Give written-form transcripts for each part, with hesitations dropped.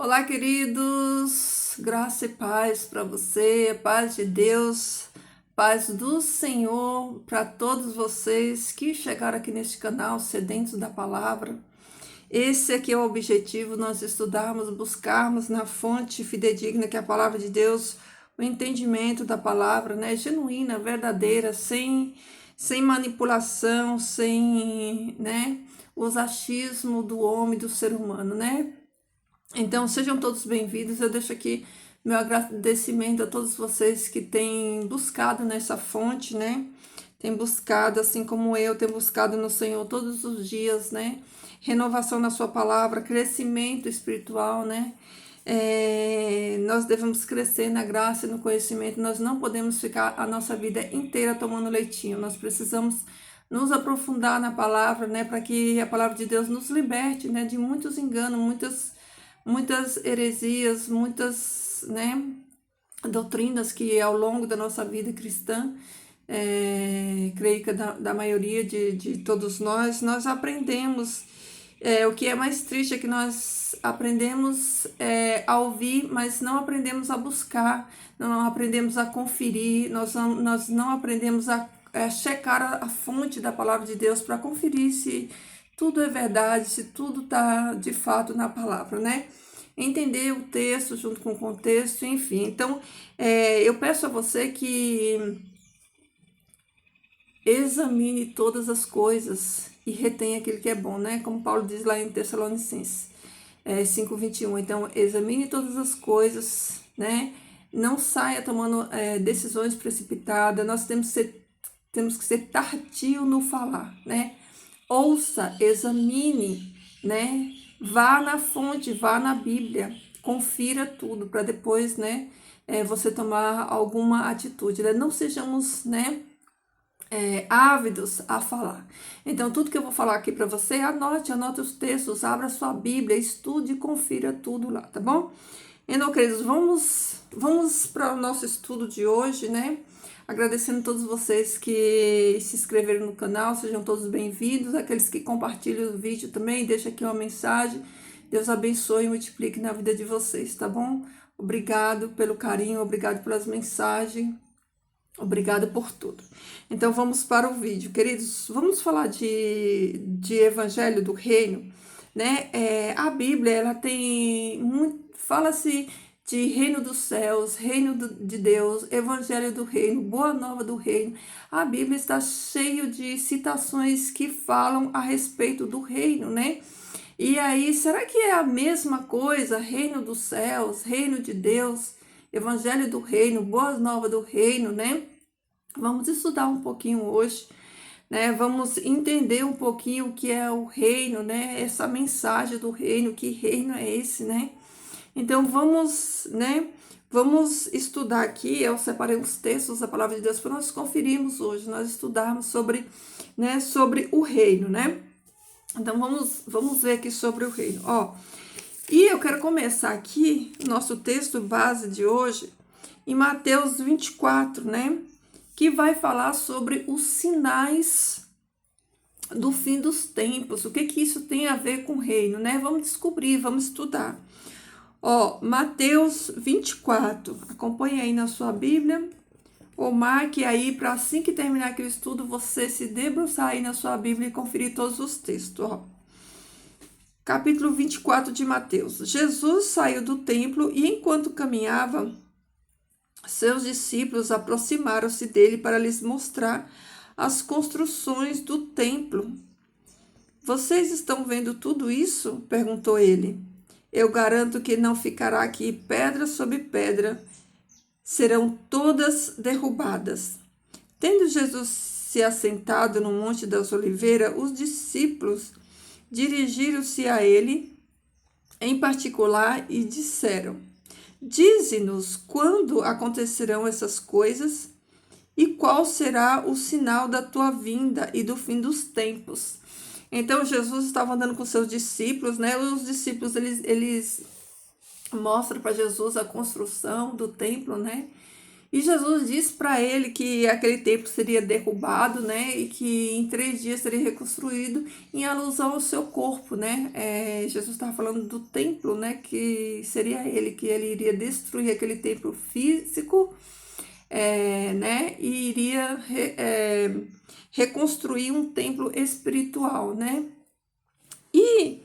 Olá, queridos, graça e paz para você, paz de Deus, paz do Senhor para todos vocês que chegaram aqui neste canal sedentos da palavra. Esse aqui é o objetivo, nós estudarmos, buscarmos na fonte fidedigna que é a palavra de Deus, o entendimento da palavra, né, genuína, verdadeira, sem manipulação, sem, os achismos do homem, do ser humano, né? Então, sejam todos bem-vindos. Eu deixo aqui meu agradecimento a todos vocês que têm buscado nessa fonte, né? Tem buscado, assim como eu, tenho buscado no Senhor todos os dias, né? Renovação na sua palavra, crescimento espiritual, né? Nós devemos crescer na graça e no conhecimento. Nós não podemos ficar a nossa vida inteira tomando leitinho. Nós precisamos nos aprofundar na palavra, né? Para que a palavra de Deus nos liberte, né? De muitos enganos, muitas heresias, muitas, doutrinas que ao longo da nossa vida cristã, creio que da maioria de todos nós aprendemos. O que é mais triste é que nós aprendemos a ouvir, mas não aprendemos a buscar, não aprendemos a conferir, nós não aprendemos a checar a fonte da palavra de Deus para conferir se tudo é verdade, se tudo está de fato na palavra, né? Entender o texto junto com o contexto, enfim. Então, eu peço a você que examine todas as coisas e retenha aquilo que é bom, né? Como Paulo diz lá em Tessalonicenses 5:21. Então, examine todas as coisas, né? Não saia tomando decisões precipitadas. Nós temos que ser tardio no falar, né? Ouça, examine, né? Vá na fonte, vá na Bíblia, confira tudo para depois, você tomar alguma atitude, né? Não sejamos, ávidos a falar. Então, tudo que eu vou falar aqui para você, anote os textos, abra sua Bíblia, estude e confira tudo lá, tá bom? Então, queridos, vamos para o nosso estudo de hoje, né? Agradecendo a todos vocês que se inscreveram no canal, sejam todos bem-vindos. Aqueles que compartilham o vídeo também, deixa aqui uma mensagem. Deus abençoe e multiplique na vida de vocês, tá bom? Obrigado pelo carinho, obrigado pelas mensagens, obrigado por tudo. Então, vamos para o vídeo. Queridos, vamos falar de Evangelho do Reino, né? A Bíblia, ela tem muito... Fala-se de reino dos céus, de Deus, evangelho do reino, boa nova do reino. A Bíblia está cheia de citações que falam a respeito do reino, né? E aí, será que é a mesma coisa? Reino dos céus, reino de Deus, evangelho do reino, boa nova do reino, né? Vamos estudar um pouquinho hoje, né? Vamos entender um pouquinho o que é o reino, né? Essa mensagem do reino, que reino é esse, né? Então, vamos estudar aqui. Eu separei uns textos da palavra de Deus para nós conferirmos hoje, nós estudarmos sobre o reino, né? Então, vamos ver aqui sobre o reino. E eu quero começar aqui, nosso texto base de hoje, em Mateus 24, né? Que vai falar sobre os sinais do fim dos tempos. O que isso tem a ver com o reino, né? Vamos descobrir, vamos estudar. Mateus 24, acompanhe aí na sua Bíblia, ou marque aí para assim que terminar aqui o estudo, você se debruçar aí na sua Bíblia e conferir todos os textos, Capítulo 24 de Mateus. Jesus saiu do templo e enquanto caminhava, seus discípulos aproximaram-se dele para lhes mostrar as construções do templo. Vocês estão vendo tudo isso? Perguntou ele. Eu garanto que não ficará aqui pedra sobre pedra, serão todas derrubadas. Tendo Jesus se assentado no Monte das Oliveiras, os discípulos dirigiram-se a ele em particular e disseram: Dize-nos quando acontecerão essas coisas e qual será o sinal da tua vinda e do fim dos tempos. Então, Jesus estava andando com seus discípulos, né? Os discípulos, eles mostram para Jesus a construção do templo, né? E Jesus disse para ele que aquele templo seria derrubado, né? E que em 3 dias seria reconstruído, em alusão ao seu corpo, né? Jesus estava falando do templo, né? Que seria ele, que ele iria destruir aquele templo físico, né? E iria reconstruir um templo espiritual, né? E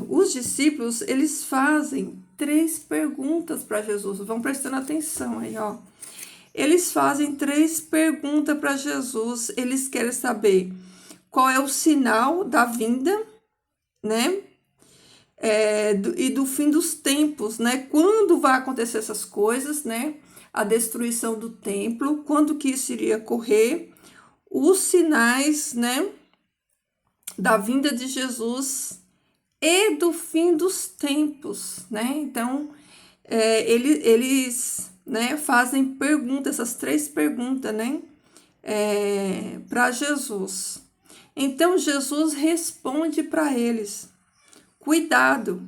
os discípulos, eles fazem 3 perguntas para Jesus. Vão prestando atenção aí, ó. Eles fazem 3 perguntas para Jesus. Eles querem saber qual é o sinal da vinda, né? E do fim dos tempos, né? Quando vai acontecer essas coisas, né? A destruição do templo, quando que isso iria ocorrer, os sinais, né? Da vinda de Jesus e do fim dos tempos, né? Então, eles né, fazem perguntas, essas 3 perguntas, né? Para Jesus. Então, Jesus responde para eles: cuidado,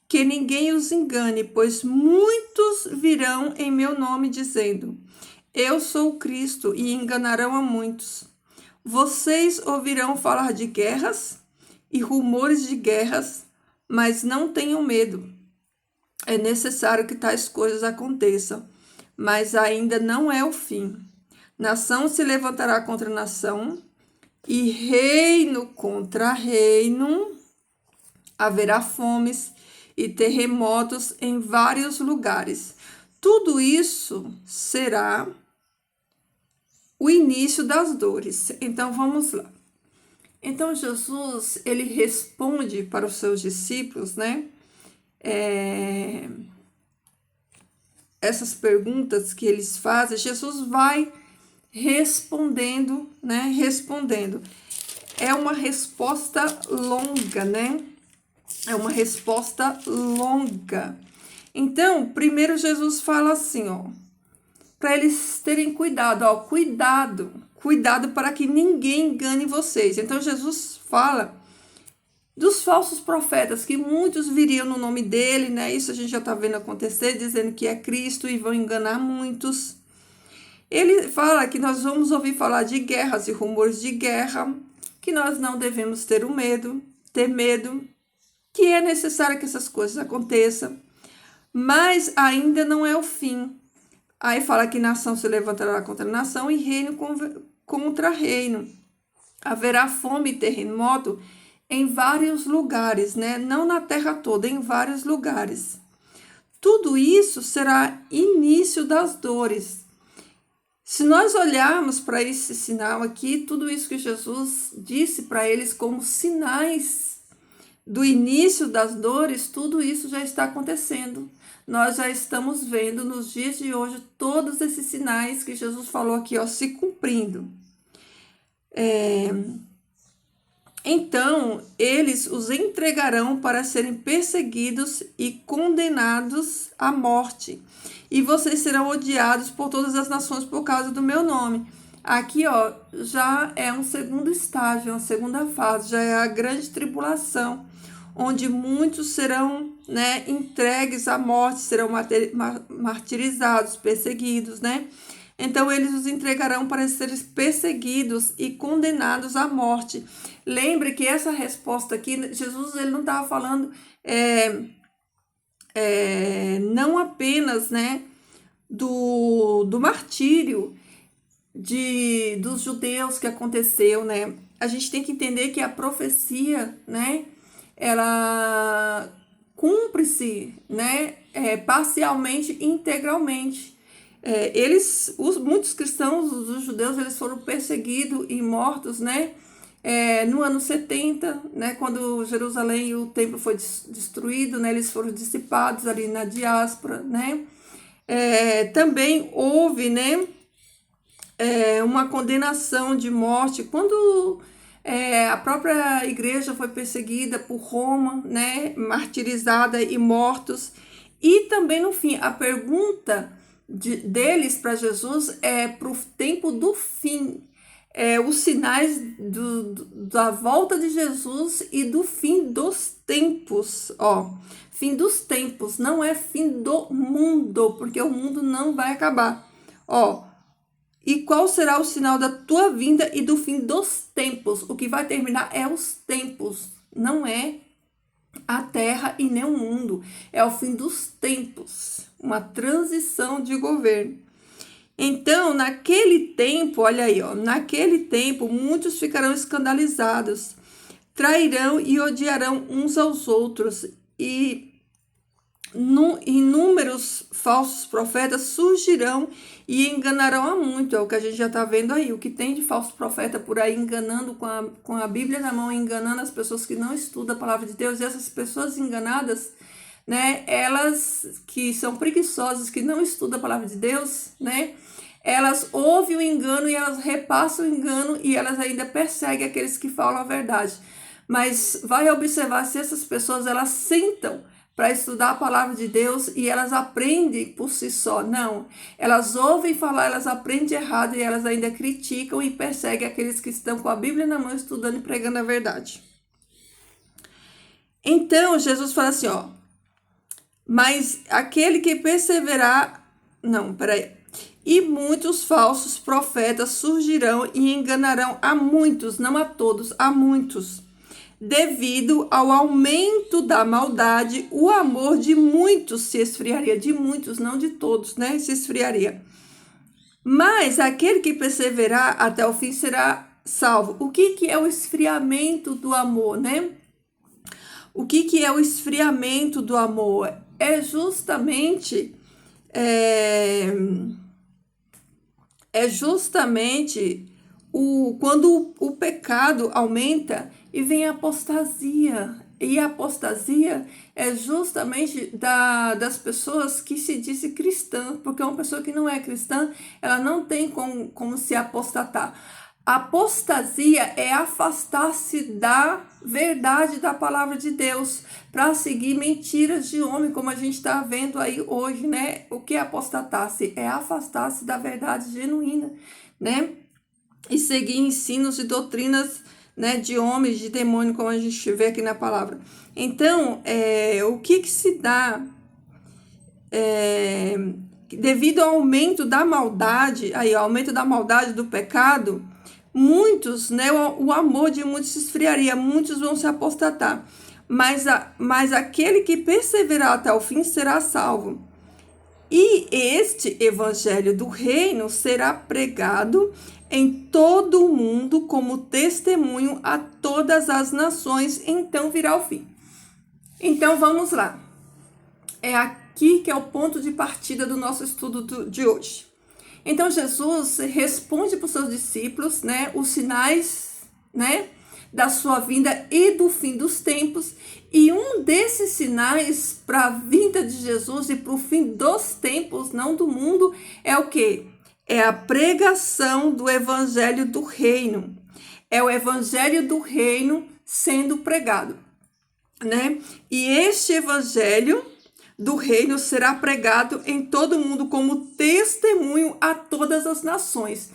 que ninguém os engane, pois muitos virão em meu nome dizendo: eu sou o Cristo, e enganarão a muitos. Vocês ouvirão falar de guerras e rumores de guerras, mas não tenham medo. É necessário que tais coisas aconteçam, mas ainda não é o fim. Nação se levantará contra nação e reino contra reino. Haverá fomes e terremotos em vários lugares. Tudo isso será o início das dores. Então, vamos lá. Então, Jesus, ele responde para os seus discípulos, né? Essas perguntas que eles fazem, Jesus vai respondendo, né? Respondendo. É uma resposta longa, né? É uma resposta longa. Então, primeiro Jesus fala assim, ó, para eles terem cuidado, ó, cuidado para que ninguém engane vocês. Então, Jesus fala dos falsos profetas, que muitos viriam no nome dele, né? Isso a gente já está vendo acontecer, dizendo que é Cristo e vão enganar muitos. Ele fala que nós vamos ouvir falar de guerras e rumores de guerra, que nós não devemos ter medo, que é necessário que essas coisas aconteçam, mas ainda não é o fim. Aí fala que nação se levantará contra nação e reino contra reino. Haverá fome e terremoto em vários lugares, né? Não na terra toda, em vários lugares. Tudo isso será início das dores. Se nós olharmos para esse sinal aqui, tudo isso que Jesus disse para eles como sinais do início das dores, tudo isso já está acontecendo. Nós já estamos vendo nos dias de hoje todos esses sinais que Jesus falou aqui, ó, se cumprindo. Então, eles os entregarão para serem perseguidos e condenados à morte. E vocês serão odiados por todas as nações por causa do meu nome. Aqui, ó, já é um segundo estágio, uma segunda fase, já é a grande tribulação, onde muitos serão, né, entregues à morte, serão martirizados, perseguidos, né? Então, eles os entregarão para serem perseguidos e condenados à morte. Lembre que essa resposta aqui, Jesus ele não estava falando não apenas, né, do martírio dos judeus que aconteceu, né? A gente tem que entender que a profecia, né, ela cumpre-se, né, parcialmente, integralmente. Muitos cristãos, os judeus, eles foram perseguidos e mortos, né, no ano 70, né, quando Jerusalém e o templo foi destruído, né, eles foram dissipados ali na diáspora, né. Também houve, né, uma condenação de morte quando a própria igreja foi perseguida por Roma, né, martirizada e mortos. E também, no fim, a pergunta deles para Jesus é para o tempo do fim. os sinais da volta de Jesus e do fim dos tempos, ó. Fim dos tempos, não é fim do mundo, porque o mundo não vai acabar, ó. E qual será o sinal da tua vinda e do fim dos tempos? O que vai terminar é os tempos, não é a terra e nem o mundo. É o fim dos tempos, uma transição de governo. Então, naquele tempo, olha aí, ó, naquele tempo, muitos ficarão escandalizados, trairão e odiarão uns aos outros, e inúmeros falsos profetas surgirão e enganarão a muito. É o que a gente já está vendo aí. O que tem de falso profeta por aí enganando com a Bíblia na mão, enganando as pessoas que não estudam a palavra de Deus. E essas pessoas enganadas, né, elas que são preguiçosas, que não estudam a palavra de Deus, né, elas ouvem o engano e elas repassam o engano e elas ainda perseguem aqueles que falam a verdade. Mas vai observar se essas pessoas, elas sentam para estudar a palavra de Deus e elas aprendem por si só. Não, elas ouvem falar, elas aprendem errado e elas ainda criticam e perseguem aqueles que estão com a Bíblia na mão, estudando e pregando a verdade. Então, Jesus fala assim, ó, mas aquele que perseverar... Não, peraí. E muitos falsos profetas surgirão e enganarão a muitos, não a todos, a muitos. Devido ao aumento da maldade, o amor de muitos se esfriaria. De muitos, não de todos, né? Se esfriaria. Mas aquele que perseverar até o fim será salvo. O que é o esfriamento do amor, né? O que é o esfriamento do amor? É justamente... quando o pecado aumenta e vem a apostasia. E a apostasia é justamente das pessoas que se dizem cristãs, porque uma pessoa que não é cristã, ela não tem como se apostatar. Apostasia é afastar-se da verdade da palavra de Deus para seguir mentiras de homem, como a gente está vendo aí hoje, né? O que é apostatar-se? É afastar-se da verdade genuína, né? E seguir ensinos e doutrinas, né, de homens, de demônio, como a gente vê aqui na palavra. Então, o que se dá devido ao aumento da maldade, aí, aumento da maldade do pecado, muitos, né, o amor de muitos se esfriaria, muitos vão se apostatar, mas aquele que perseverar até o fim será salvo. E este evangelho do reino será pregado em todo o mundo como testemunho a todas as nações, então virá o fim. Então vamos lá. É aqui que é o ponto de partida do nosso estudo de hoje. Então Jesus responde para os seus discípulos, né, os sinais, né, da sua vinda e do fim dos tempos. E um desses sinais para a vinda de Jesus e para o fim dos tempos, não do mundo, é o quê? É a pregação do evangelho do reino. É o evangelho do reino sendo pregado, né? E este evangelho do reino será pregado em todo mundo como testemunho a todas as nações.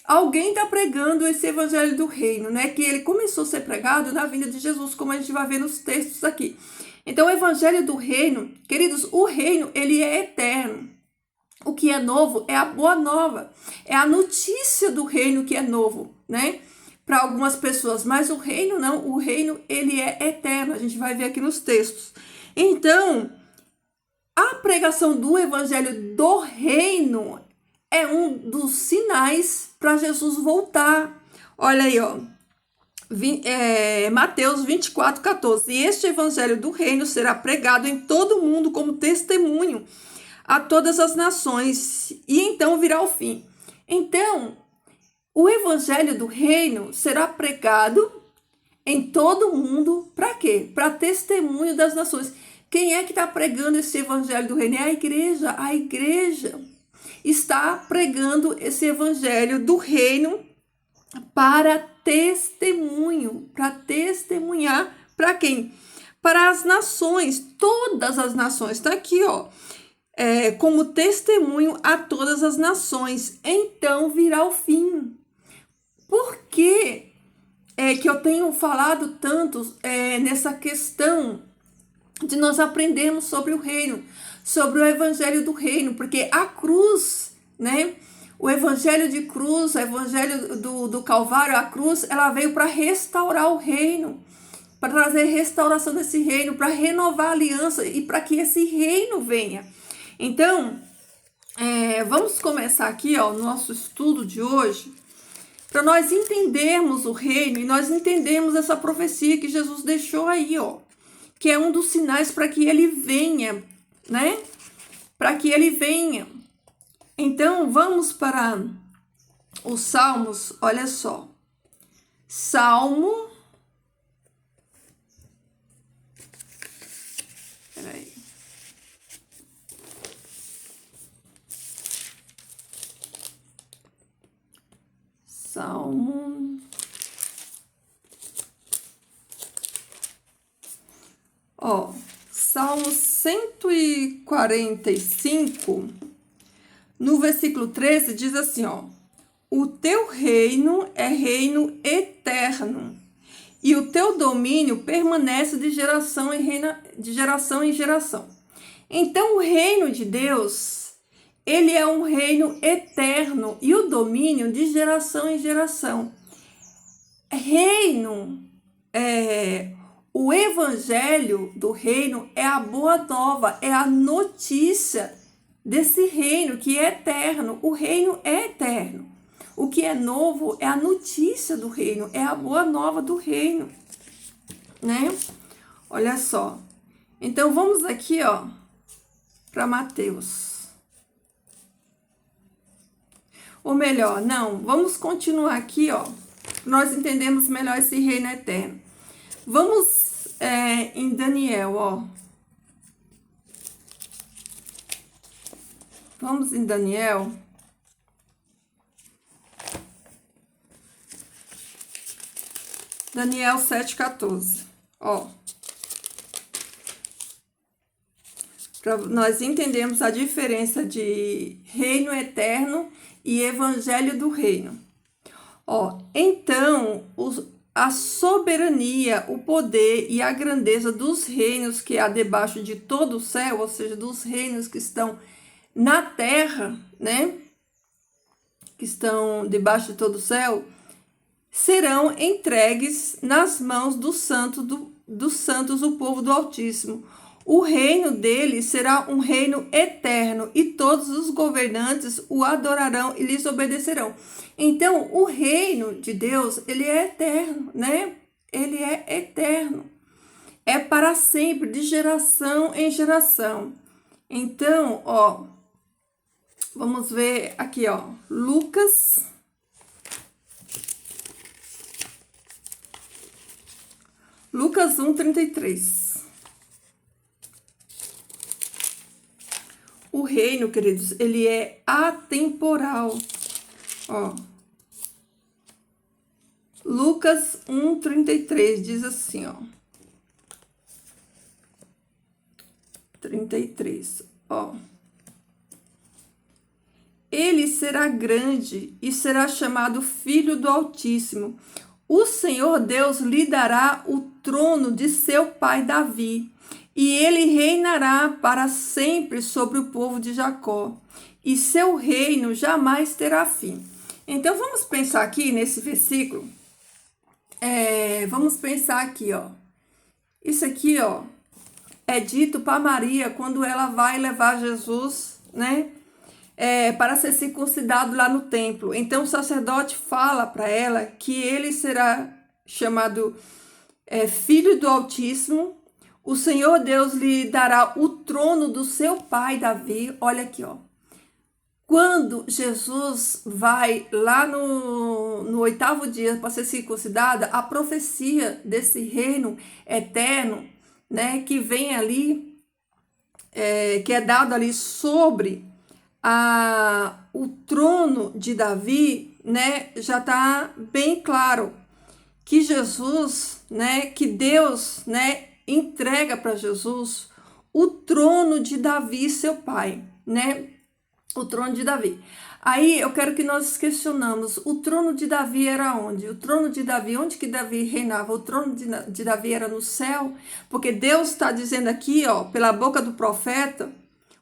Alguém está pregando esse evangelho do reino, né? Que ele começou a ser pregado na vinda de Jesus, como a gente vai ver nos textos aqui. Então, o evangelho do reino, queridos, o reino, ele é eterno. O que é novo é a boa nova. É a notícia do reino que é novo, né? Para algumas pessoas, mas o reino não. O reino, ele é eterno. A gente vai ver aqui nos textos. Então, a pregação do evangelho do reino é um dos sinais para Jesus voltar. Olha aí, ó. Mateus 24:14. E este evangelho do reino será pregado em todo o mundo como testemunho a todas as nações, e então virá o fim. Então, o evangelho do reino será pregado em todo o mundo, para quê? Para testemunho das nações. Quem é que está pregando esse evangelho do reino? É a igreja. A igreja está pregando esse evangelho do reino para testemunho, para testemunhar para quem? Para as nações, todas as nações. Está aqui, ó. Como testemunho a todas as nações. Então virá o fim. Por que que eu tenho falado tanto nessa questão de nós aprendermos sobre o reino, sobre o evangelho do reino? Porque a cruz, né? O evangelho de cruz, o evangelho do Calvário, a cruz, ela veio para restaurar o reino, para trazer restauração desse reino, para renovar a aliança e para que esse reino venha. Então, vamos começar aqui, ó, o nosso estudo de hoje, para nós entendermos o reino e nós entendemos essa profecia que Jesus deixou aí, ó, que é um dos sinais para que ele venha, né? Para que ele venha. Então, vamos para os Salmos, olha só. Salmo. Peraí. Salmo. Ó, Salmo 145, no versículo 13, diz assim, ó: o teu reino é reino eterno, e o teu domínio permanece de geração em geração. Então, o reino de Deus, ele é um reino eterno, e o domínio de geração em geração. Reino, o evangelho do reino é a boa nova, é a notícia desse reino que é eterno. O reino é eterno. O que é novo é a notícia do reino, é a boa nova do reino, né? Olha só. Então, vamos aqui, ó, para Mateus. Ou melhor, não, vamos continuar aqui, ó. Nós entendemos melhor esse reino eterno. Vamos em Daniel, ó. Vamos em Daniel. Daniel 7,14. Ó. Para nós entendermos a diferença de reino eterno e evangelho do reino. Ó, então, a soberania, o poder e a grandeza dos reinos que há debaixo de todo o céu, ou seja, dos reinos que estão na terra, né? Que estão debaixo de todo o céu, serão entregues nas mãos dos santos, o povo do Altíssimo. O reino dele será um reino eterno, e todos os governantes o adorarão e lhes obedecerão. Então, o reino de Deus, ele é eterno, né? Ele é eterno. É para sempre, de geração em geração. Então, ó, vamos ver aqui, ó, Lucas 1:33. O reino, queridos, ele é atemporal. Ó. Lucas 1:33 diz assim, ó. 33, ó. Ele será grande e será chamado Filho do Altíssimo. O Senhor Deus lhe dará o trono de seu pai Davi, e ele reinará para sempre sobre o povo de Jacó, e seu reino jamais terá fim. Então, vamos pensar aqui nesse versículo. Vamos pensar aqui, ó. Isso aqui, ó, é dito para Maria quando ela vai levar Jesus, né? Para ser circuncidado lá no templo. Então o sacerdote fala para ela que ele será chamado Filho do Altíssimo. O Senhor Deus lhe dará o trono do seu pai Davi. Olha aqui, ó. Quando Jesus vai lá no 8º dia para ser circuncidada, a profecia desse reino eterno, né, que vem ali, que é dado ali sobre o trono de Davi, né, já está bem claro que Jesus, né, que Deus, né, entrega para Jesus o trono de Davi, seu pai, né? O trono de Davi. Aí eu quero que nós questionamos, o trono de Davi era onde? O trono de Davi, onde que Davi reinava? O trono de Davi era no céu? Porque Deus está dizendo aqui, ó, pela boca do profeta,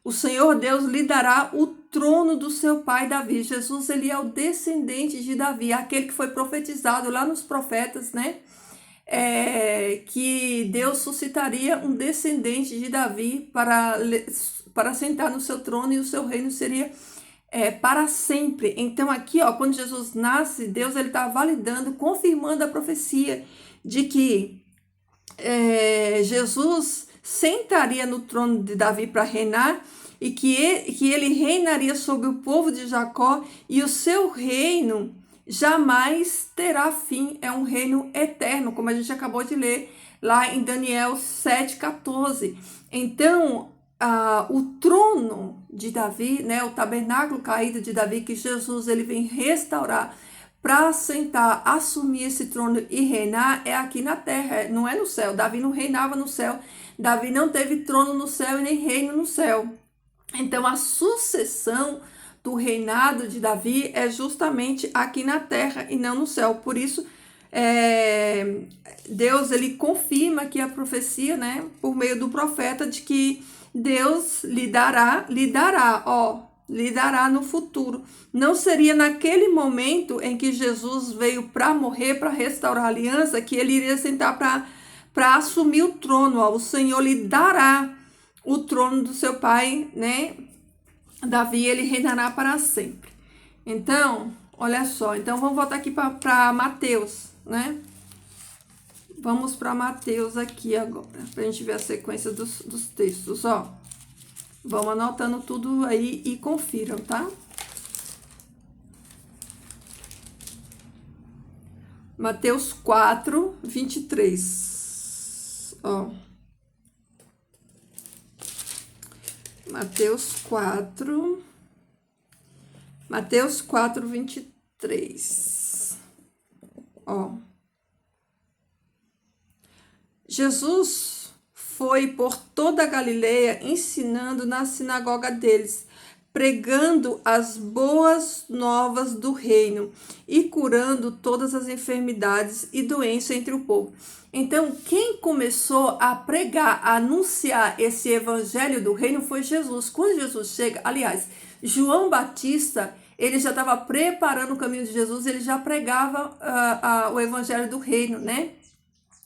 o Senhor Deus lhe dará o trono do seu pai Davi. Jesus, ele é o descendente de Davi, aquele que foi profetizado lá nos profetas, né? Que Deus suscitaria um descendente de Davi para sentar no seu trono e o seu reino seria para sempre. Então aqui, ó, quando Jesus nasce, Deus ele está validando, confirmando a profecia de que Jesus sentaria no trono de Davi para reinar e que ele reinaria sobre o povo de Jacó e o seu reino jamais terá fim, é um reino eterno, como a gente acabou de ler lá em Daniel 7,14. Então, o trono de Davi, né, o tabernáculo caído de Davi, que Jesus ele vem restaurar para sentar, assumir esse trono e reinar, é aqui na terra, não é no céu. Davi não reinava no céu, Davi não teve trono no céu e nem reino no céu. Então, a sucessão do reinado de Davi é justamente aqui na terra e não no céu. Por isso, Deus ele confirma aqui a profecia, né, por meio do profeta, de que Deus lhe dará no futuro. Não seria naquele momento em que Jesus veio para morrer, para restaurar a aliança, que ele iria sentar para assumir o trono. Ó. O Senhor lhe dará o trono do seu pai, né? Davi, ele reinará para sempre. Então, olha só. Então, vamos voltar aqui para Mateus, né? Vamos para Mateus aqui agora, para a gente ver a sequência dos textos, ó. Vamos anotando tudo aí e confiram, tá? Mateus 4, 23. Ó. Mateus 4, 23. Ó. Jesus foi por toda a Galileia ensinando na sinagoga deles, pregando as boas novas do reino e curando todas as enfermidades e doenças entre o povo. Então, quem começou a pregar, a anunciar esse evangelho do reino foi Jesus. Quando Jesus chega, aliás, João Batista, ele já estava preparando o caminho de Jesus, ele já pregava o evangelho do reino, né?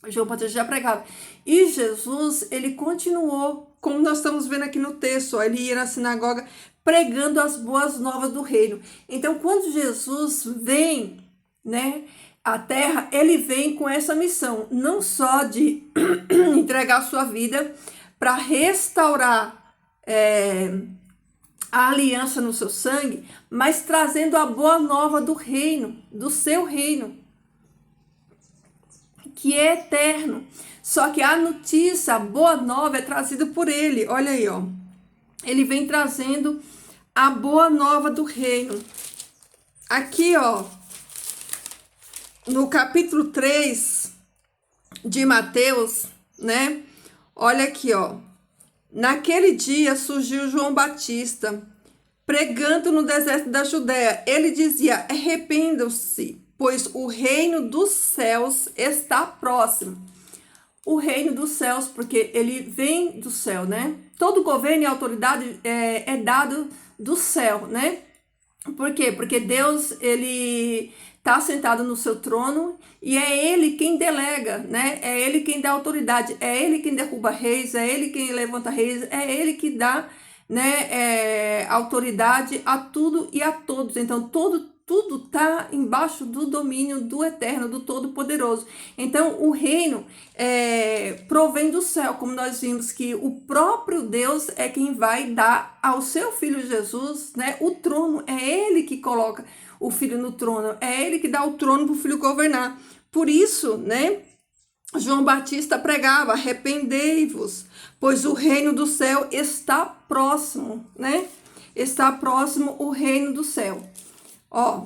João Batista já pregava. E Jesus, ele continuou, como nós estamos vendo aqui no texto, ó, ele ia na sinagoga pregando as boas novas do reino. Então, quando Jesus vem, né, à terra, ele vem com essa missão, não só de entregar a sua vida para restaurar a aliança no seu sangue, mas trazendo a boa nova do reino, do seu reino, que é eterno. Só que a notícia, a boa nova é trazida por ele. Olha aí, ó. Ele vem trazendo a boa nova do reino. Aqui, ó, no capítulo 3 de Mateus, né? Olha aqui, ó. Naquele dia surgiu João Batista, pregando no deserto da Judéia. Ele dizia: arrependam-se, pois o reino dos céus está próximo. O reino dos céus, porque ele vem do céu, né? Todo governo e autoridade é dado do céu, né? Por quê? Porque Deus, ele está sentado no seu trono e é ele quem delega, né? É ele quem dá autoridade, é ele quem derruba reis, é ele quem levanta reis, é ele que dá, né, autoridade a tudo e a todos. Então, tudo está embaixo do domínio do Eterno, do Todo-Poderoso. Então, o reino provém do céu, como nós vimos que o próprio Deus é quem vai dar ao seu Filho Jesus, né, o trono. É ele que coloca o Filho no trono, é ele que dá o trono para o Filho governar. Por isso, né, João Batista pregava: arrependei-vos, pois o reino do céu está próximo, né? Está próximo o reino do céu. Ó,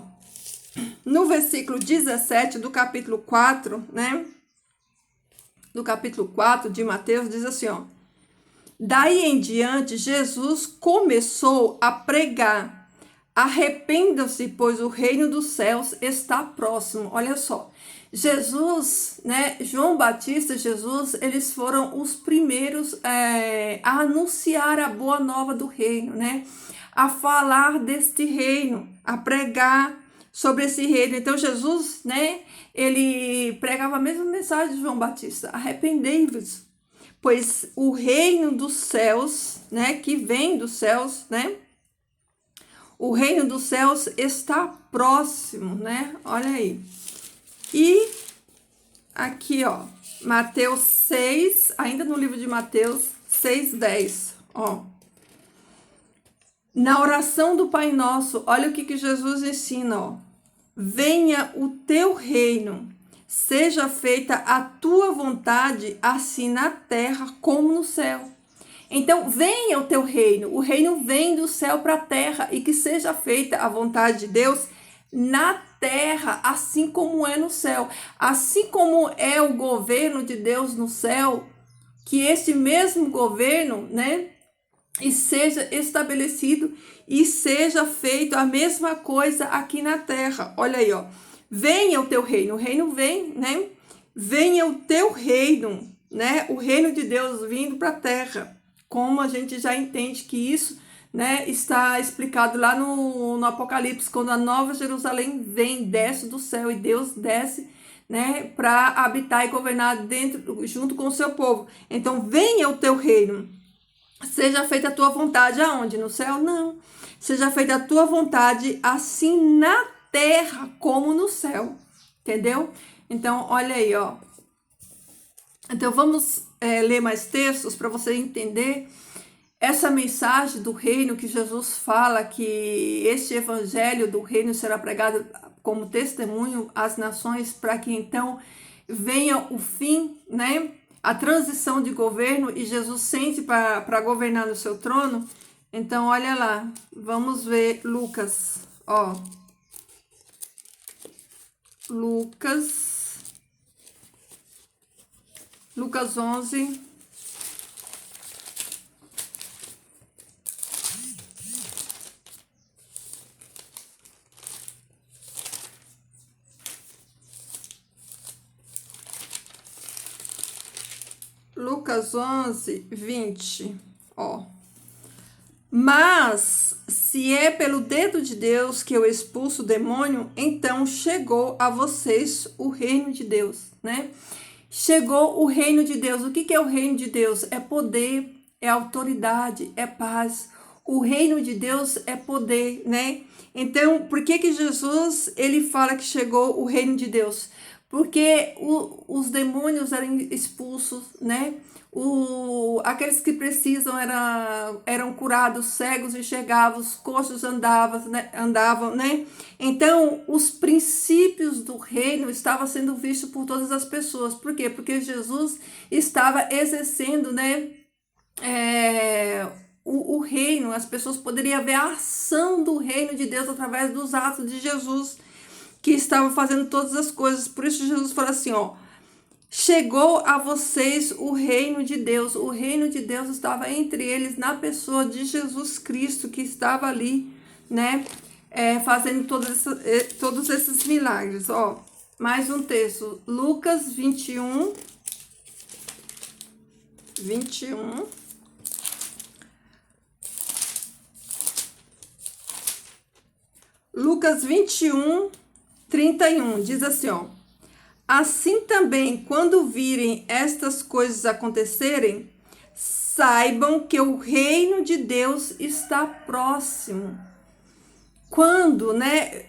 no versículo 17 do capítulo 4, né? Do capítulo 4 de Mateus, diz assim, ó: Daí em diante, Jesus começou a pregar: arrependam-se, pois o reino dos céus está próximo. Olha só, Jesus, né, João Batista, Jesus, eles foram os primeiros a anunciar a boa nova do reino, né? A falar deste reino, a pregar sobre esse reino. Então Jesus, né, ele pregava a mesma mensagem de João Batista: arrependei-vos, pois o reino dos céus, né, que vem dos céus, né, o reino dos céus está próximo, né? Olha aí. E aqui, ó, Mateus 6, ainda no livro de Mateus 6:10, ó. Na oração do Pai Nosso, olha o que Jesus ensina, ó. Venha o teu reino, seja feita a tua vontade, assim na terra como no céu. Então, venha o teu reino, o reino vem do céu para a terra, e que seja feita a vontade de Deus na terra, assim como é no céu. Assim como é o governo de Deus no céu, que esse mesmo governo, né, e seja estabelecido e seja feito a mesma coisa aqui na terra. Olha aí, ó. Venha o teu reino, o reino vem, né? Venha o teu reino, né? O reino de Deus vindo para a terra. Como a gente já entende que isso, né, está explicado lá no Apocalipse, quando a nova Jerusalém vem, desce do céu, e Deus desce, né, para habitar e governar dentro, junto com o seu povo. Então, venha o teu reino. Seja feita a tua vontade aonde? No céu? Não. Seja feita a tua vontade assim na terra como no céu. Entendeu? Então, olha aí, ó. Então, vamos ler mais textos para você entender essa mensagem do reino que Jesus fala, que este evangelho do reino será pregado como testemunho às nações, para que então venha o fim, né? A transição de governo, e Jesus sente para governar no seu trono. Então, olha lá, vamos ver Lucas, ó. Lucas 11. Lucas 11, 20, ó. Mas, se é pelo dedo de Deus que eu expulso o demônio, então chegou a vocês o reino de Deus, né? Chegou o reino de Deus. O que é o reino de Deus? É poder, é autoridade, é paz. O reino de Deus é poder, né? Então, por que Jesus, ele fala que chegou o reino de Deus? Porque os demônios eram expulsos, né? Aqueles que precisam eram curados, cegos enxergavam, os coxos andavam, né? Então, os princípios do reino estavam sendo vistos por todas as pessoas. Por quê? Porque Jesus estava exercendo, né, o reino. As pessoas poderiam ver a ação do reino de Deus através dos atos de Jesus, que estava fazendo todas as coisas. Por isso Jesus fala assim, ó: chegou a vocês o reino de Deus. O reino de Deus estava entre eles, na pessoa de Jesus Cristo, que estava ali, né, fazendo todos esses milagres. Ó, mais um texto, Lucas 21. Lucas 21, 31, diz assim, ó: assim também, quando virem estas coisas acontecerem, saibam que o reino de Deus está próximo. Quando, né,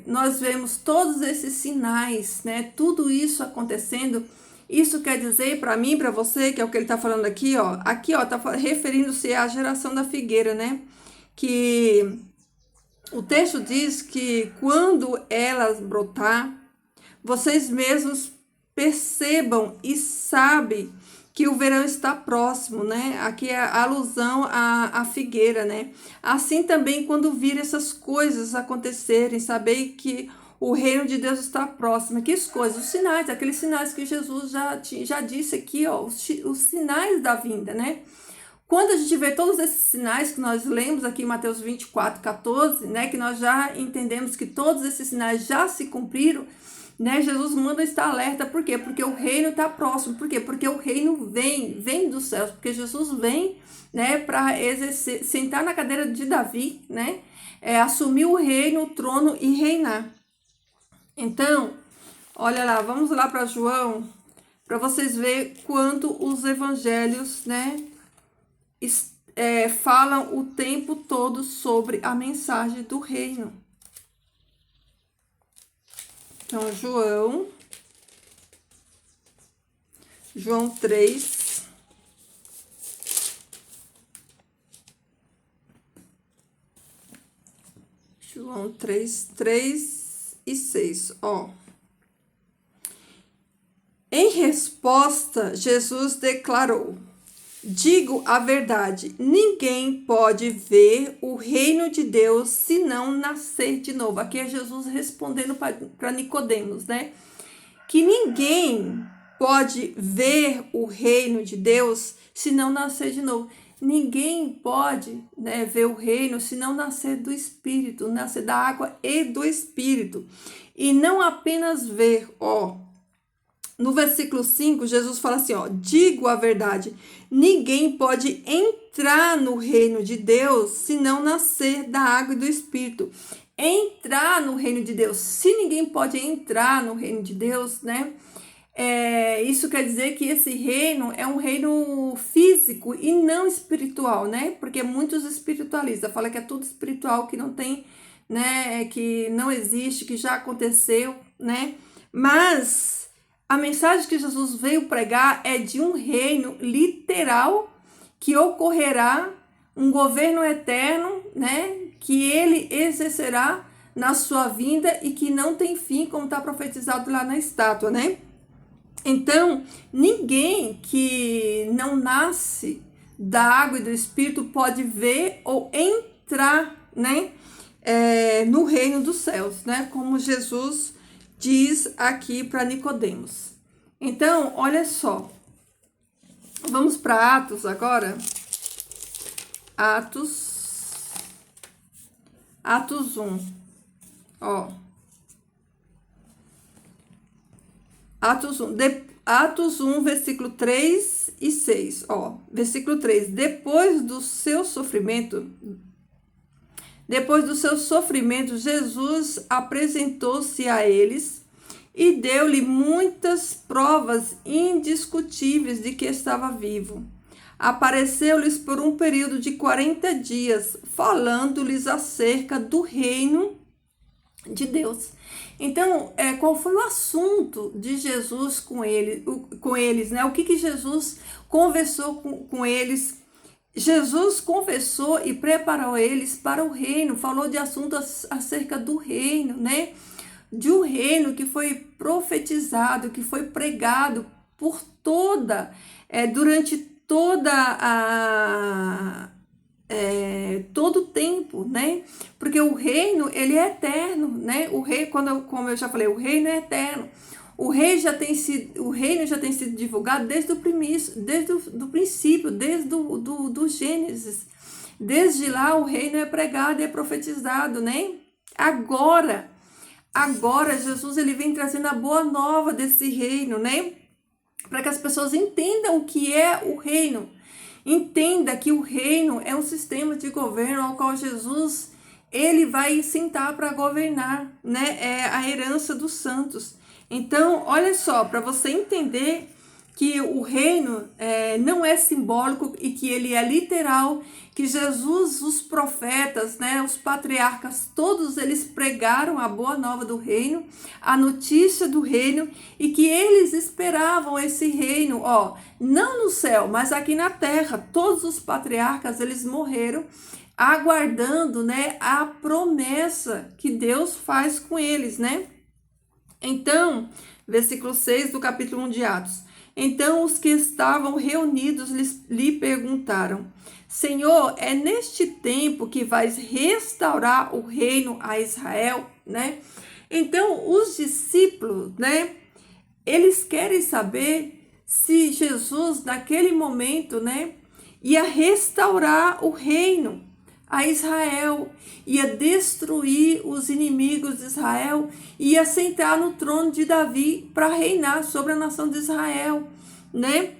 nós vemos todos esses sinais, né, tudo isso acontecendo, isso quer dizer para mim, para você, que é o que ele está falando aqui, ó. Aqui, ó, tá referindo-se à geração da figueira, né? Que o texto diz que quando elas brotar, vocês mesmos percebam e sabem que o verão está próximo, né? Aqui é a alusão à figueira, né? Assim também, quando vir essas coisas acontecerem, saber que O reino de Deus está próximo. Que coisas? Os sinais, aqueles sinais que Jesus já disse aqui, ó, os sinais da vinda, né? Quando a gente vê todos esses sinais que nós lemos aqui em Mateus 24, 14, né? Que nós já entendemos que todos esses sinais já se cumpriram, né? Jesus manda estar alerta. Por quê? Porque o reino está próximo. Por quê? Porque o reino vem dos céus. Porque Jesus vem, né, para exercer, sentar na cadeira de Davi, né? Assumir o reino, o trono e reinar. Então, olha lá, vamos lá para João, para vocês verem quanto os evangelhos, né, falam o tempo todo sobre a mensagem do reino. Então, João 3. João 3, 3 e 6, ó. Em resposta, Jesus declarou: digo a verdade, ninguém pode ver o reino de Deus se não nascer de novo. Aqui é Jesus respondendo para Nicodemos, né? Que ninguém pode ver o reino de Deus se não nascer de novo. Ninguém pode, né, ver o reino se não nascer do Espírito, nascer da água e do Espírito. E não apenas ver, ó. No versículo 5, Jesus fala assim, ó, digo a verdade, ninguém pode entrar no reino de Deus se não nascer da água e do Espírito. Entrar no reino de Deus, se ninguém pode entrar no reino de Deus, né? Isso quer dizer que esse reino é um reino físico e não espiritual, né? Porque muitos espiritualistas falam que é tudo espiritual, que não tem, né? Que não existe, que já aconteceu, né? Mas a mensagem que Jesus veio pregar é de um reino literal que ocorrerá, um governo eterno, né? Que ele exercerá na sua vinda e que não tem fim, como está profetizado lá na estátua, né? Então, ninguém que não nasce da água e do Espírito pode ver ou entrar, né, no reino dos céus, né? Como Jesus diz aqui para Nicodemos. Então, olha só. Vamos para Atos agora. Atos 1. Ó. Atos 1, versículo 3 e 6. Ó, versículo 3. Depois do seu sofrimento, Jesus apresentou-se a eles e deu-lhe muitas provas indiscutíveis de que estava vivo. Apareceu-lhes por um período de 40 dias, falando-lhes acerca do reino de Deus. Então, qual foi o assunto de Jesus com eles, né? O que Jesus conversou com eles? Jesus conversou e preparou eles para o reino, falou de assuntos acerca do reino, né? De um reino que foi profetizado, que foi pregado por durante todo o tempo, né? Porque o reino, ele é eterno, né? O rei, como eu já falei, o reino é eterno. O reino já tem sido divulgado desde o princípio, desde do Gênesis. Desde lá o reino é pregado e é profetizado, né? Agora Jesus, ele vem trazendo a boa nova desse reino, né? Para que as pessoas entendam o que é o reino. Entenda que o reino é um sistema de governo ao qual Jesus, ele vai sentar para governar, né? É a herança dos santos. Então, olha só, para você entender que o reino não é simbólico e que ele é literal, que Jesus, os profetas, né, os patriarcas, todos eles pregaram a boa nova do reino, a notícia do reino, e que eles esperavam esse reino, ó, não no céu, mas aqui na terra. Todos os patriarcas, eles morreram aguardando, né, a promessa que Deus faz com eles, né? Então, versículo 6 do capítulo 1 de Atos. Então os que estavam reunidos lhe perguntaram: Senhor, é neste tempo que vais restaurar o reino a Israel, né? Então, os discípulos, né, eles querem saber se Jesus, naquele momento, né, ia restaurar o reino a Israel, ia destruir os inimigos de Israel, ia sentar no trono de Davi para reinar sobre a nação de Israel, né?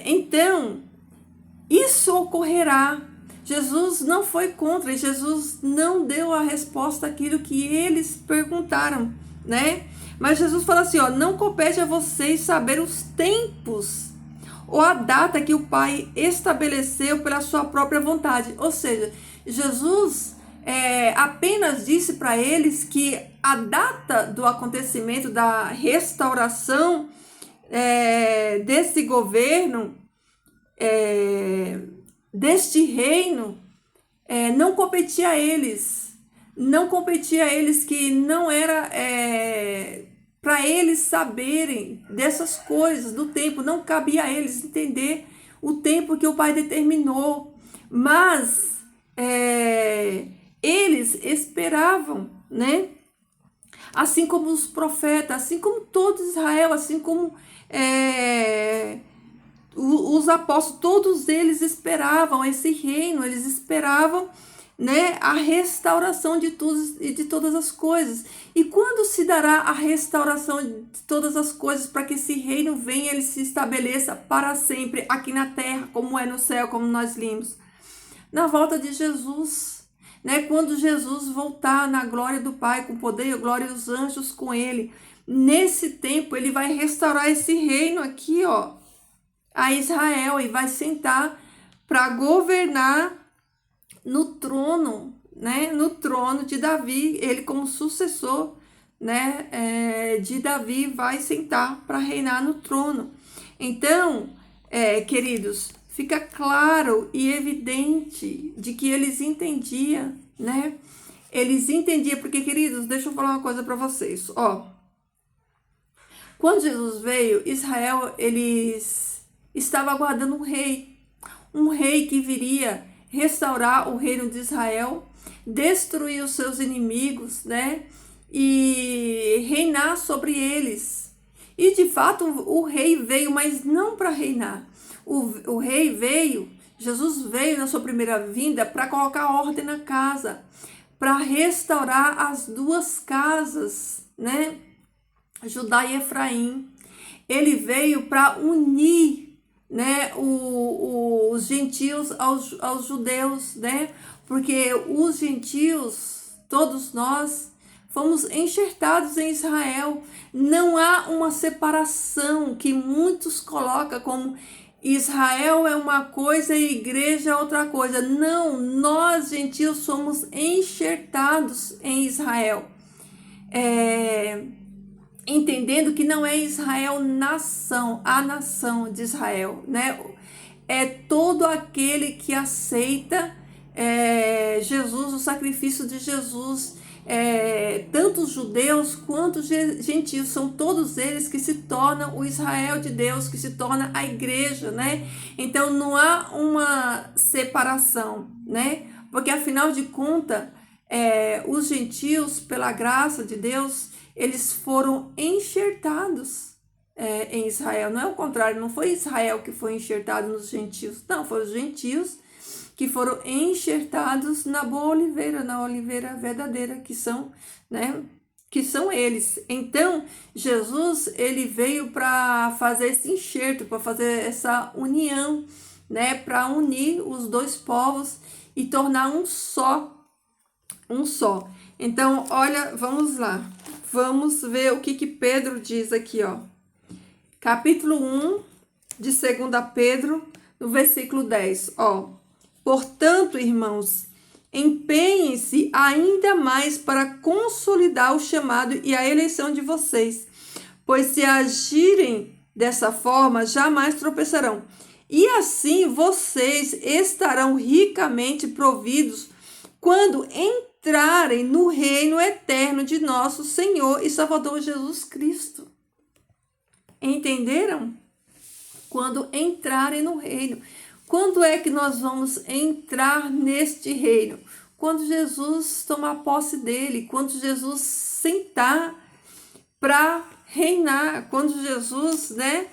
Então, isso ocorrerá. Jesus não foi contra, Jesus não deu a resposta àquilo que eles perguntaram, né? Mas Jesus fala assim, ó, não compete a vocês saber os tempos ou a data que o Pai estabeleceu pela sua própria vontade. Ou seja, Jesus apenas disse para eles que a data do acontecimento da restauração desse governo, deste reino, não competia a eles. Não competia a eles, que não era para eles saberem dessas coisas, do tempo. Não cabia a eles entender o tempo que o Pai determinou. Mas eles esperavam, né? Assim como os profetas, assim como todo Israel, assim como os apóstolos, todos eles esperavam esse reino, eles esperavam, né, a restauração de tudo e de todas as coisas. E quando se dará a restauração de todas as coisas, para que esse reino venha, ele se estabeleça para sempre aqui na terra, como é no céu, como nós lemos? Na volta de Jesus, né? Quando Jesus voltar na glória do Pai, com poder e glória, e os anjos com ele. Nesse tempo, ele vai restaurar esse reino aqui, ó, a Israel, e vai sentar para governar no trono, né? No trono de Davi. Ele, como sucessor, né, de Davi, vai sentar para reinar no trono. Então, queridos, fica claro e evidente de que eles entendiam, né? Eles entendiam, porque, queridos, deixa eu falar uma coisa para vocês, ó. Quando Jesus veio, Israel, eles estavam aguardando um rei que viria restaurar o reino de Israel, destruir os seus inimigos, né? E reinar sobre eles. E de fato o rei veio, mas não para reinar. O rei veio, Jesus veio na sua primeira vinda para colocar ordem na casa, para restaurar as duas casas, né? Judá e Efraim. Ele veio para unir, né, os gentios aos judeus, né? Porque os gentios, todos nós, fomos enxertados em Israel. Não há uma separação que muitos colocam como Israel é uma coisa e igreja é outra coisa. Não, nós gentios somos enxertados em Israel. Entendendo que não é Israel nação, a nação de Israel, né? É todo aquele que aceita Jesus, o sacrifício de Jesus, tanto os judeus quanto os gentios, são todos eles que se tornam o Israel de Deus, que se torna a igreja, né? Então não há uma separação, né? Porque afinal de contas, os gentios, pela graça de Deus, eles foram enxertados em Israel. Não é o contrário, não foi Israel que foi enxertado nos gentios, não, foram os gentios que foram enxertados na boa oliveira, na oliveira verdadeira, que são, né, que são eles. Então, Jesus, ele veio para fazer esse enxerto, para fazer essa união, né, para unir os dois povos e tornar um só. Então, olha, vamos lá. Vamos ver o que Pedro diz aqui, ó. Capítulo 1 de 2 Pedro, no versículo 10, ó. Portanto, irmãos, empenhem-se ainda mais para consolidar o chamado e a eleição de vocês, pois se agirem dessa forma, jamais tropeçarão. E assim vocês estarão ricamente providos quando entrarem no reino eterno de nosso Senhor e Salvador Jesus Cristo. Entenderam? Quando entrarem no reino. Quando é que nós vamos entrar neste reino? quando Jesus tomar posse dele, quando Jesus sentar para reinar, quando Jesus, né,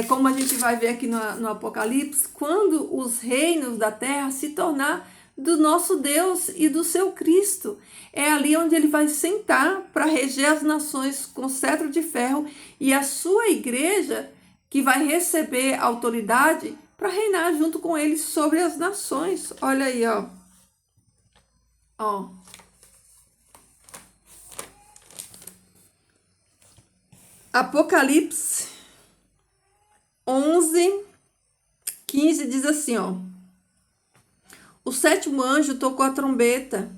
como a gente vai ver aqui no Apocalipse, quando os reinos da terra se tornar do nosso Deus e do seu Cristo. É ali onde ele vai sentar para reger as nações com cetro de ferro, e a sua igreja que vai receber autoridade para reinar junto com ele sobre as nações. Olha aí, ó. Ó. Apocalipse 11:15 diz assim, ó: o sétimo anjo tocou a trombeta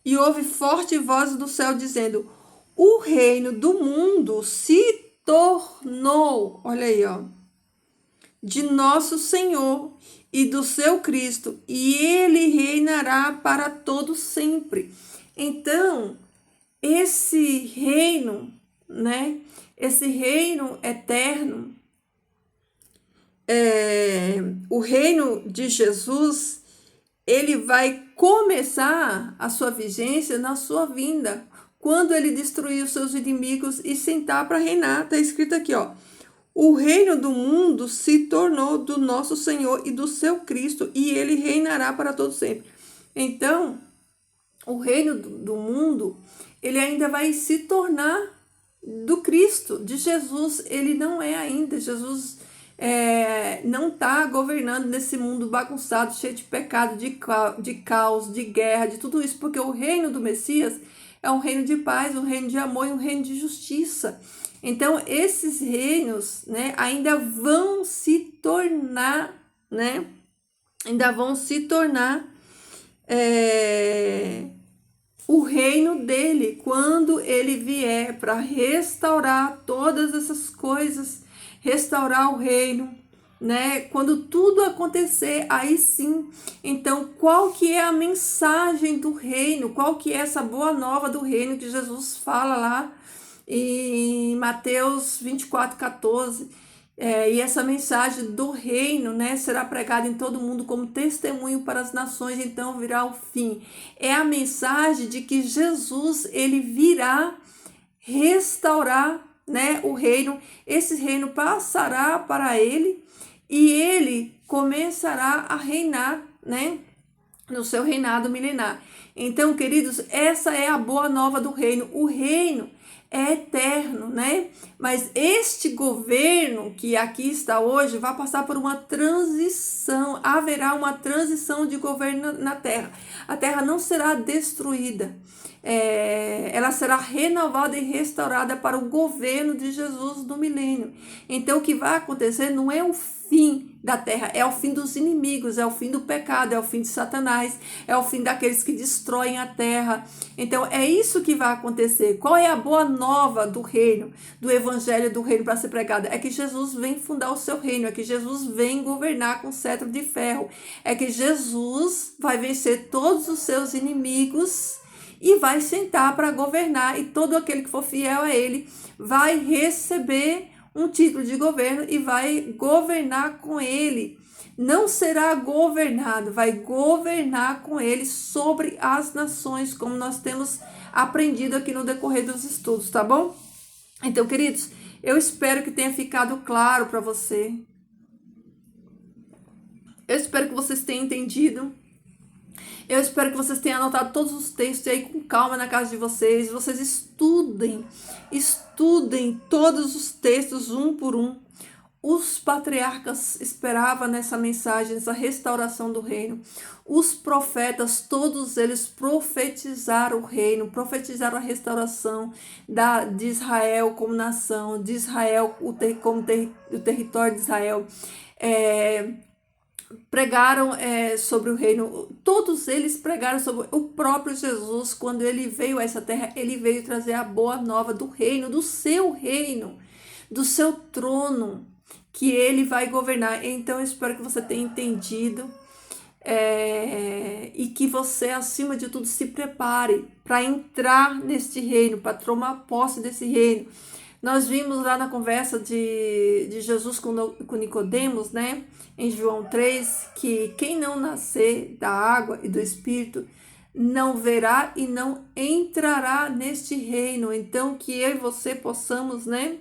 e houve forte voz do céu dizendo: o reino do mundo se tornou, olha aí, ó, de nosso Senhor e do seu Cristo, e ele reinará para todo sempre. Então, esse reino, né? Esse reino eterno, o reino de Jesus, ele vai começar a sua vigência na sua vinda, quando ele destruir os seus inimigos e sentar para reinar. Está escrito aqui, ó: o reino do mundo se tornou do nosso Senhor e do seu Cristo, e ele reinará para todo sempre. Então, o reino do mundo, ele ainda vai se tornar do Cristo, de Jesus. Ele não é ainda. Jesus não está governando nesse mundo bagunçado, cheio de pecado, de caos, de guerra, de tudo isso, porque o reino do Messias é um reino de paz, um reino de amor e um reino de justiça. Então, esses reinos, né, ainda vão se tornar, né, o reino dele, quando ele vier para restaurar todas essas coisas, restaurar o reino, né? Quando tudo acontecer, aí sim. Então, qual que é a mensagem do reino? Qual que é essa boa nova do reino que Jesus fala lá em Mateus 24:14? E essa mensagem do reino, né, será pregada em todo mundo como testemunho para as nações, então virá o fim. É a mensagem de que Jesus, ele virá restaurar, né, o reino. Esse reino passará para ele e ele começará a reinar, né, no seu reinado milenar. Então, queridos, essa é a boa nova do reino. O reino é eterno, né? Mas este governo que aqui está hoje vai passar por uma transição. Haverá uma transição de governo na terra. A terra não será destruída. Ela será renovada e restaurada para o governo de Jesus do milênio. Então, o que vai acontecer não é o fim da terra, é o fim dos inimigos, é o fim do pecado, é o fim de Satanás, é o fim daqueles que destroem a terra. Então, é isso que vai acontecer. Qual é a boa nova do reino, do evangelho do reino para ser pregada? É que Jesus vem fundar o seu reino, é que Jesus vem governar com cetro de ferro, é que Jesus vai vencer todos os seus inimigos e vai sentar para governar, e todo aquele que for fiel a ele vai receber um título de governo e vai governar com ele. Não será governado, vai governar com ele sobre as nações, como nós temos aprendido aqui no decorrer dos estudos, tá bom? Então, queridos, eu espero que tenha ficado claro para você. Eu espero que vocês tenham entendido. Eu espero que vocês tenham anotado todos os textos aí com calma na casa de vocês. Vocês estudem todos os textos um por um. Os patriarcas esperavam nessa mensagem, nessa restauração do reino. Os profetas, todos eles profetizaram o reino, profetizaram a restauração de Israel como nação, de Israel como o território de Israel. Pregaram sobre o reino. Todos eles pregaram sobre o próprio Jesus. Quando ele veio a essa terra, ele veio trazer a boa nova do reino, do seu trono, que ele vai governar. Então eu espero que você tenha entendido e que você, acima de tudo, se prepare para entrar neste reino, para tomar posse desse reino, Nós vimos lá na conversa de Jesus com Nicodemos, né, em João 3, que quem não nascer da água e do Espírito não verá e não entrará neste reino. Então, que eu e você possamos, né,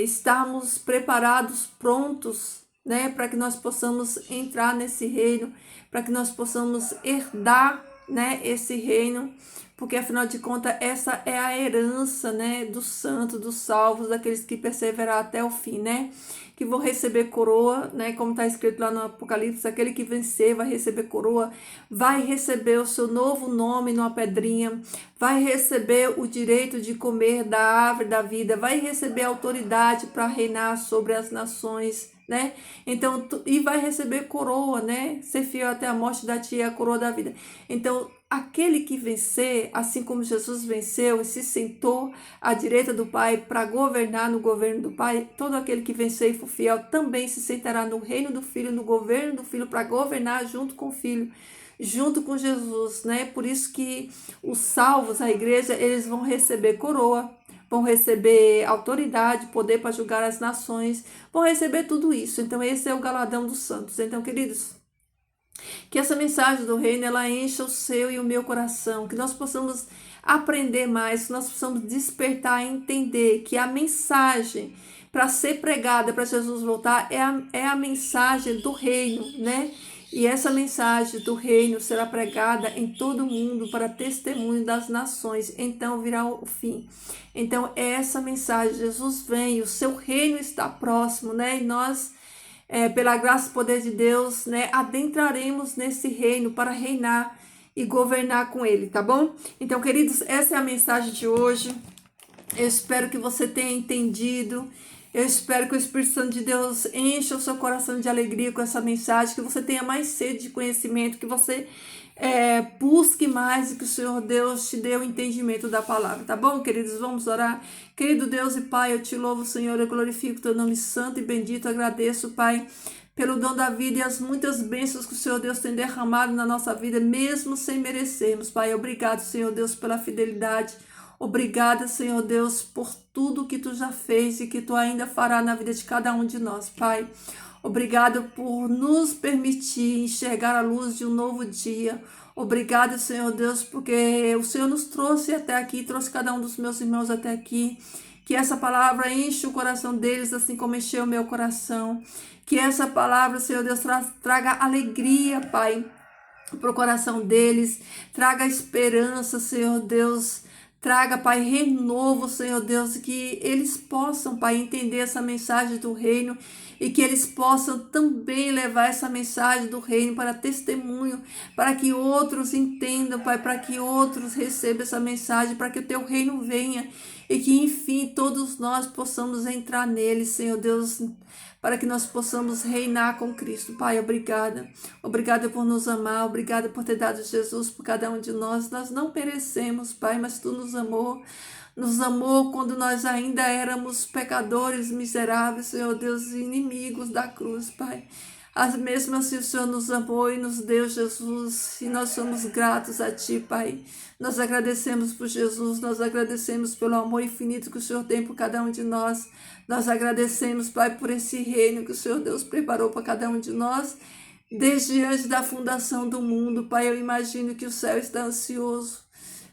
estarmos preparados, prontos, né, para que nós possamos entrar nesse reino, para que nós possamos herdar, né, esse reino, porque afinal de contas essa é a herança, né, dos santos, dos salvos, daqueles que perseveraram até o fim, né, que vão receber coroa, né, como está escrito lá no Apocalipse, aquele que vencer vai receber coroa, vai receber o seu novo nome numa pedrinha, vai receber o direito de comer da árvore da vida, vai receber autoridade para reinar sobre as nações, né? Então, e vai receber coroa, né? Ser fiel até a morte da tia, a coroa da vida. Então, aquele que vencer, assim como Jesus venceu e se sentou à direita do Pai para governar no governo do Pai, todo aquele que vencer e for fiel também se sentará no reino do Filho, no governo do Filho, para governar junto com o Filho, junto com Jesus, né? Por isso que os salvos, a igreja, eles vão receber coroa, vão receber autoridade, poder para julgar as nações, vão receber tudo isso. Então esse é o galardão dos santos. Então, queridos, que essa mensagem do reino, ela encha o seu e o meu coração, que nós possamos aprender mais, que nós possamos despertar e entender que a mensagem para ser pregada, para Jesus voltar, é a mensagem do reino, né? E essa mensagem do reino será pregada em todo o mundo para testemunho das nações. Então virá o fim. Então é essa mensagem. Jesus vem, o seu reino está próximo, né? E nós, pela graça e poder de Deus, né, adentraremos nesse reino para reinar e governar com ele, tá bom? Então, queridos, essa é a mensagem de hoje. Eu espero que você tenha entendido. Eu espero que o Espírito Santo de Deus encha o seu coração de alegria com essa mensagem, que você tenha mais sede de conhecimento, que você busque mais e que o Senhor Deus te dê o entendimento da palavra, tá bom, queridos? Vamos orar. Querido Deus e Pai, eu te louvo, Senhor, eu glorifico teu nome santo e bendito, agradeço, Pai, pelo dom da vida e as muitas bênçãos que o Senhor Deus tem derramado na nossa vida, mesmo sem merecermos, Pai. Obrigado, Senhor Deus, pela fidelidade. Obrigada, Senhor Deus, por tudo que tu já fez e que tu ainda fará na vida de cada um de nós, Pai. Obrigado por nos permitir enxergar a luz de um novo dia. Obrigado, Senhor Deus, porque o Senhor nos trouxe até aqui, trouxe cada um dos meus irmãos até aqui. Que essa palavra enche o coração deles, assim como encheu o meu coração. Que essa palavra, Senhor Deus, traga alegria, Pai, para o coração deles. Traga esperança, Senhor Deus. Traga, Pai, renovo, Senhor Deus, e que eles possam, Pai, entender essa mensagem do reino e que eles possam também levar essa mensagem do reino para testemunho, para que outros entendam, Pai, para que outros recebam essa mensagem, para que o teu reino venha e que, enfim, todos nós possamos entrar nele, Senhor Deus, para que nós possamos reinar com Cristo. Pai, obrigada. Obrigada por nos amar, obrigada por ter dado Jesus por cada um de nós. Nós não perecemos, Pai, mas Tu nos amou. Nos amou quando nós ainda éramos pecadores, miseráveis, Senhor Deus, inimigos da cruz, Pai. Mesmo assim o Senhor nos amou e nos deu Jesus, e nós somos gratos a Ti, Pai. Nós agradecemos por Jesus, nós agradecemos pelo amor infinito que o Senhor tem por cada um de nós. Nós agradecemos, Pai, por esse reino que o Senhor Deus preparou para cada um de nós, desde antes da fundação do mundo. Pai, eu imagino que o céu está ansioso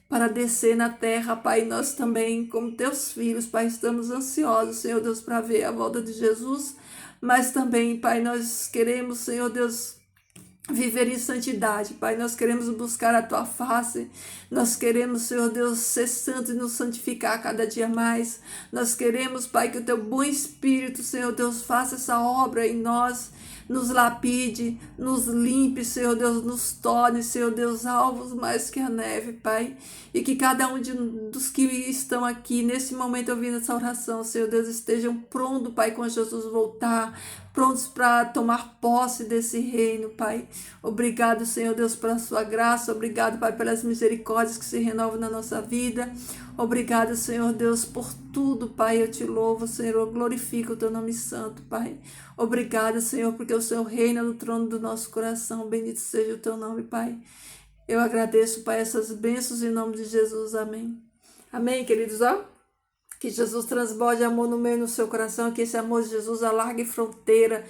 para descer na terra, Pai. Nós também, como Teus filhos, Pai, estamos ansiosos, Senhor Deus, para ver a volta de Jesus. Mas também, Pai, nós queremos, Senhor Deus, viver em santidade, Pai. Nós queremos buscar a Tua face. Nós queremos, Senhor Deus, ser santo e nos santificar cada dia mais. Nós queremos, Pai, que o Teu bom Espírito, Senhor Deus, faça essa obra em nós, nos lapide, nos limpe, Senhor Deus, nos torne, Senhor Deus, alvos mais que a neve, Pai. E que cada um dos que estão aqui nesse momento ouvindo essa oração, Senhor Deus, estejam prontos, Pai, quando Jesus voltar, prontos para tomar posse desse reino, Pai. Obrigado, Senhor Deus, pela sua graça. Obrigado, Pai, pelas misericórdias que se renovam na nossa vida. Obrigado, Senhor Deus, por tudo, Pai. Eu te louvo, Senhor. Eu glorifico o teu nome santo, Pai. Obrigado, Senhor, porque o Senhor reina no trono do nosso coração. Bendito seja o teu nome, Pai. Eu agradeço, Pai, essas bênçãos em nome de Jesus. Amém. Amém, queridos, ó. Que Jesus transborde amor no meio do seu coração, que esse amor de Jesus alargue fronteira,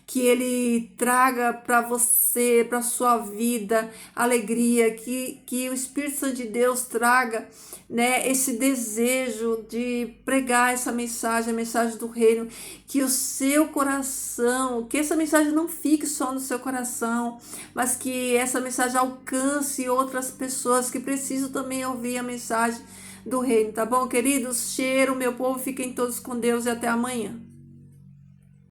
que ele traga para você, para sua vida, alegria, que o Espírito Santo de Deus traga, né, esse desejo de pregar essa mensagem, a mensagem do reino, que o seu coração, que essa mensagem não fique só no seu coração, mas que essa mensagem alcance outras pessoas que precisam também ouvir a mensagem do reino, tá bom, queridos? Cheiro, meu povo, fiquem todos com Deus e até amanhã.